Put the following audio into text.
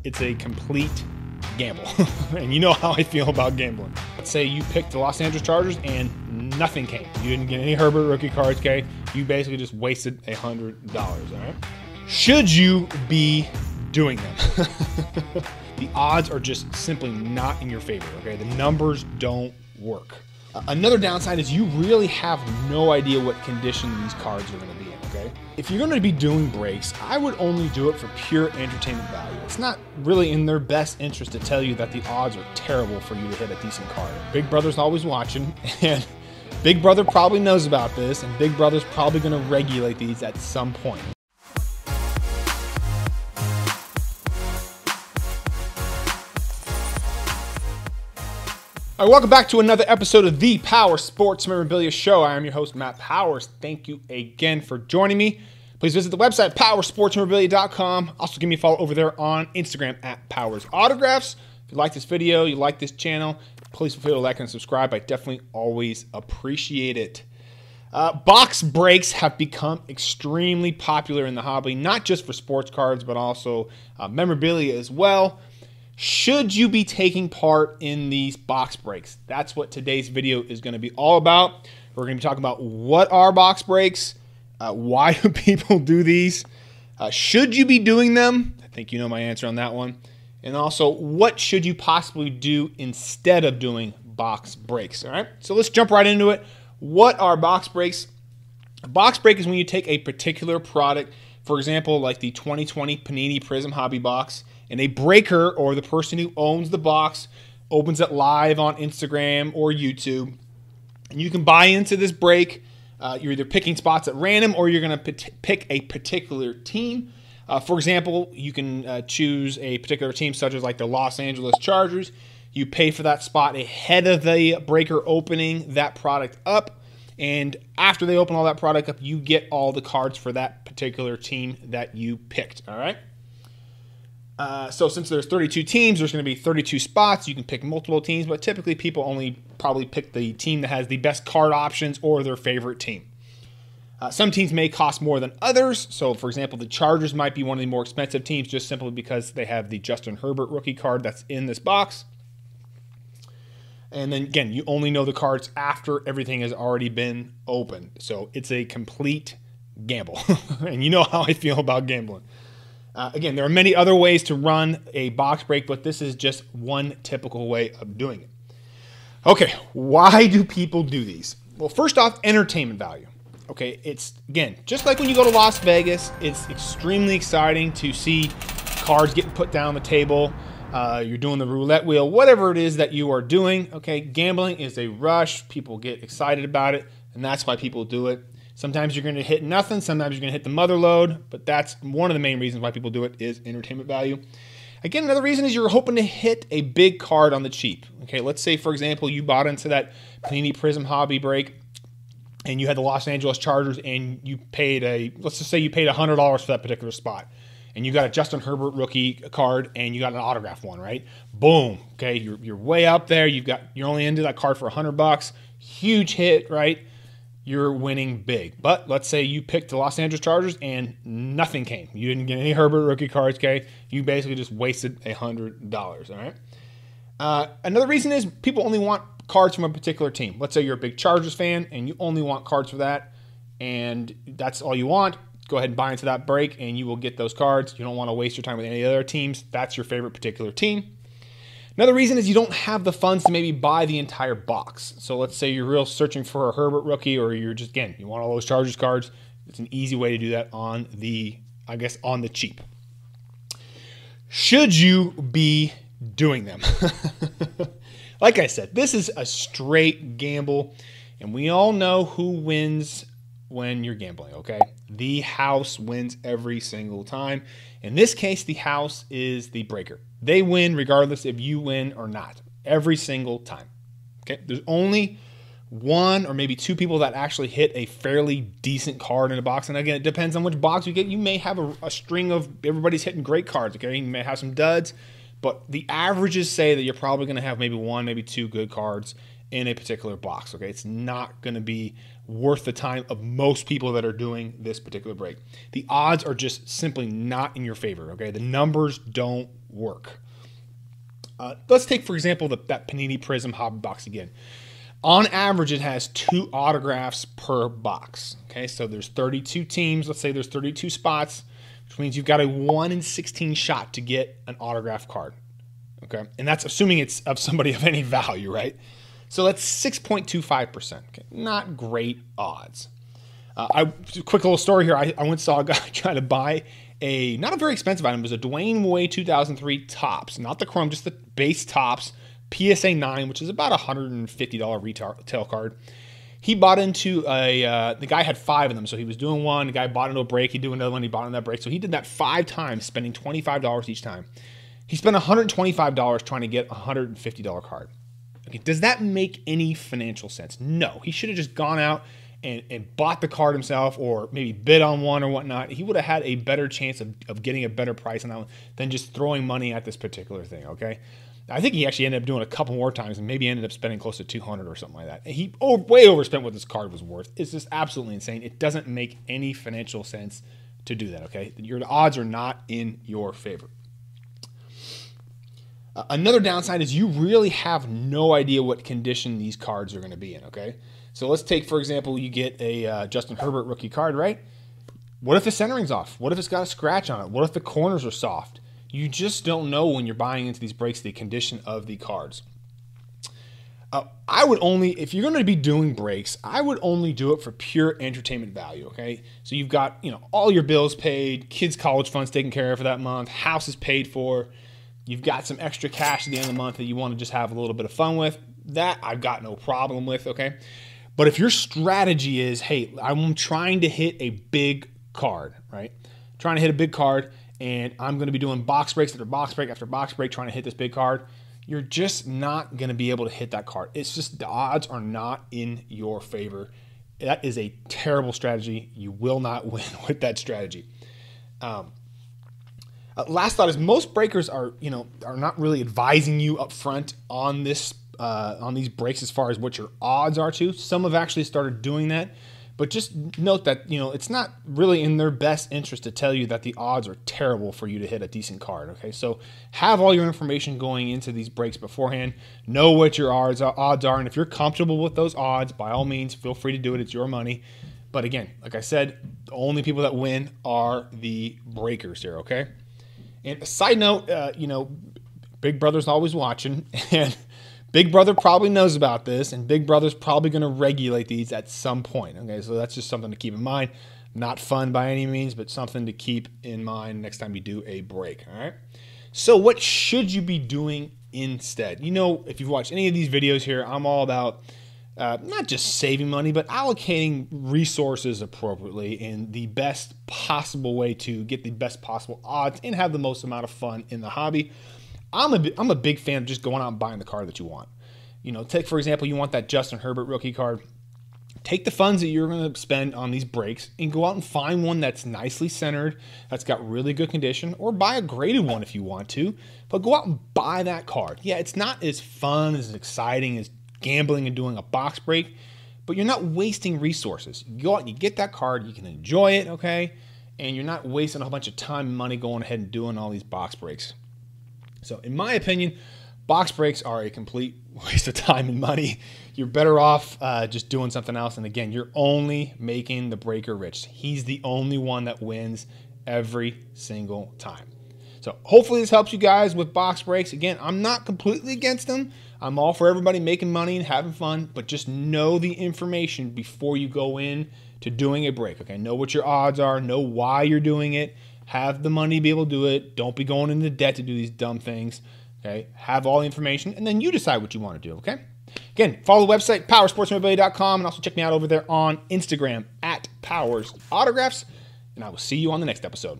it's a complete gamble. And you know how I feel about gambling. Let's say you picked the Los Angeles Chargers and nothing came. You didn't get any Herbert rookie cards, okay? You basically just wasted $100, all right? Should you be doing them? The odds are just simply not in your favor, okay? The numbers don't work. Another downside is you really have no idea what condition these cards are going to be in, okay? If you're going to be doing breaks, I would only do it for pure entertainment value. It's not really in their best interest to tell you that the odds are terrible for you to hit a decent card. Big Brother's always watching, and Big Brother probably knows about this, and Big Brother's probably going to regulate these at some point. All right, welcome back to another episode of the Power Sports Memorabilia Show. I am your host, Matt Powers. Thank you again for joining me. Please visit the website, powersportsmemorabilia.com. Also, give me a follow over there on Instagram at Powers Autographs. If you like this video, you like this channel, please feel free to like and subscribe. I definitely always appreciate it. Box breaks have become extremely popular in the hobby, not just for sports cards, but also memorabilia as well. Should you be taking part in these box breaks? That's what today's video is going to be all about. We're going to be talking about what are box breaks, why do people do these, should you be doing them? I think you know my answer on that one. And also, what should you possibly do instead of doing box breaks? All right, so let's jump right into it. What are box breaks? A box break is when you take a particular product, for example, like the 2020 Panini Prism Hobby Box, and a breaker, or the person who owns the box, opens it live on Instagram or YouTube. And you can buy into this break. You're either picking spots at random or you're going to pick a particular team. For example, you can choose a particular team such as like the Los Angeles Chargers. You pay for that spot ahead of the breaker opening that product up. And after they open all that product up, you get all the cards for that particular team that you picked. All right. So since there's 32 teams, there's going to be 32 spots. You can pick multiple teams, but typically people only probably pick the team that has the best card options or their favorite team. Some teams may cost more than others. So, for example, the Chargers might be one of the more expensive teams just simply because they have the Justin Herbert rookie card that's in this box. And then, again, you only know the cards after everything has already been opened. So it's a complete gamble. And you know how I feel about gambling. Again, there are many other ways to run a box break, but this is just one typical way of doing it. Okay, why do people do these? Well, first off, entertainment value. Okay, it's, again, just like when you go to Las Vegas, it's extremely exciting to see cards getting put down on the table. You're doing the roulette wheel, whatever it is that you are doing. Okay, gambling is a rush. People get excited about it, and that's why people do it. Sometimes you're going to hit nothing. Sometimes you're going to hit the mother load. But that's one of the main reasons why people do it is entertainment value. Again, another reason is you're hoping to hit a big card on the cheap. Okay, let's say, for example, you bought into that Panini Prism Hobby break and you had the Los Angeles Chargers and you paid let's just say you paid $100 for that particular spot. And you got a Justin Herbert rookie card and you got an autograph one, right? Boom. Okay, you're way up there. You're only into that card for $100. Huge hit, right? You're winning big. But let's say you picked the Los Angeles Chargers and nothing came. You didn't get any Herbert rookie cards, okay? You basically just wasted $100, all right? Another reason is people only want cards from a particular team. Let's say you're a big Chargers fan and you only want cards for that, and that's all you want. Go ahead and buy into that break and you will get those cards. You don't want to waste your time with any other teams. That's your favorite particular team. Another reason is you don't have the funds to maybe buy the entire box. So let's say you're real searching for a Herbert rookie, or you're just, again, you want all those Chargers cards. It's an easy way to do that on the cheap. Should you be doing them? Like I said, this is a straight gamble, and we all know who wins when you're gambling, okay? The house wins every single time. In this case, the house is the breaker. They win regardless if you win or not, every single time. Okay, there's only one or maybe two people that actually hit a fairly decent card in a box. And again, it depends on which box you get. You may have a string of everybody's hitting great cards, okay? You may have some duds, but the averages say that you're probably going to have maybe one, maybe two good cards in a particular box. Okay, it's not going to be worth the time of most people that are doing this particular break. The odds are just simply not in your favor. Okay, the numbers don't work. Let's take, for example, that Panini Prism Hobby box again. On average, it has 2 autographs per box. Okay, so there's 32 teams. Let's say there's 32 spots, which means you've got a 1 in 16 shot to get an autograph card. Okay, and that's assuming it's of somebody of any value, right? So that's 6.25%. Okay, not great odds. Quick little story here. I went and saw a guy trying to buy not a very expensive item. It was a Dwayne Wade 2003 Topps, not the Chrome, just the base Topps PSA 9, which is about a $150 retail card. He bought into the guy had 5 of them, so he was doing one. The guy bought into a break. He'd do another one. He bought into that break. So he did that 5 times, spending $25 each time. He spent $125 trying to get a $150 card. Okay, does that make any financial sense? No. He should have just gone out and bought the card himself, or maybe bid on one or whatnot. He would have had a better chance of getting a better price on that one than just throwing money at this particular thing, okay? I think he actually ended up doing a couple more times and maybe ended up spending close to $200 or something like that. He way overspent what this card was worth. It's just absolutely insane. It doesn't make any financial sense to do that, okay? Your odds are not in your favor. Another downside is you really have no idea what condition these cards are going to be in, okay? So let's take, for example, you get a Justin Herbert rookie card, right? What if the centering's off? What if it's got a scratch on it? What if the corners are soft? You just don't know when you're buying into these breaks the condition of the cards. I would only, if you're going to be doing breaks, I would only do it for pure entertainment value, okay? So you've got, all your bills paid, kids' college funds taken care of for that month, house is paid for, you've got some extra cash at the end of the month that you want to just have a little bit of fun with. That I've got no problem with, okay? But if your strategy is, hey, I'm trying to hit a big card, right? Trying to hit a big card, and I'm going to be doing box breaks after box break after box break trying to hit this big card, you're just not going to be able to hit that card. It's just the odds are not in your favor. That is a terrible strategy. You will not win with that strategy. Last thought is most breakers are not really advising you up front on this on these breaks as far as what your odds are to. Some have actually started doing that, but just note that it's not really in their best interest to tell you that the odds are terrible for you to hit a decent card. Okay, so have all your information going into these breaks beforehand. Know what your odds are, and if you're comfortable with those odds, by all means, feel free to do it. It's your money. But again, like I said, the only people that win are the breakers here. Okay. And a side note, Big Brother's always watching, and Big Brother probably knows about this, and Big Brother's probably going to regulate these at some point. Okay, so that's just something to keep in mind. Not fun by any means, but something to keep in mind next time you do a break. All right. So what should you be doing instead? If you've watched any of these videos here, I'm all about not just saving money, but allocating resources appropriately in the best possible way to get the best possible odds and have the most amount of fun in the hobby. I'm a big fan of just going out and buying the card that you want. Take, for example, you want that Justin Herbert rookie card. Take the funds that you're going to spend on these breaks and go out and find one that's nicely centered, that's got really good condition, or buy a graded one if you want to. But go out and buy that card. Yeah, it's not as fun, as exciting as gambling and doing a box break, but you're not wasting resources. You go out and you get that card, you can enjoy it, okay? And you're not wasting a whole bunch of time and money going ahead and doing all these box breaks. So in my opinion, box breaks are a complete waste of time and money. You're better off just doing something else. And again, you're only making the breaker rich. He's the only one that wins every single time. So hopefully this helps you guys with box breaks. Again, I'm not completely against them. I'm all for everybody making money and having fun, but just know the information before you go in to doing a break. Okay, know what your odds are, know why you're doing it, have the money to be able to do it. Don't be going into debt to do these dumb things. Okay, have all the information, and then you decide what you want to do. Okay. Again, follow the website powersportsmemorabilia.com, and also check me out over there on Instagram @PowersAutographs. And I will see you on the next episode.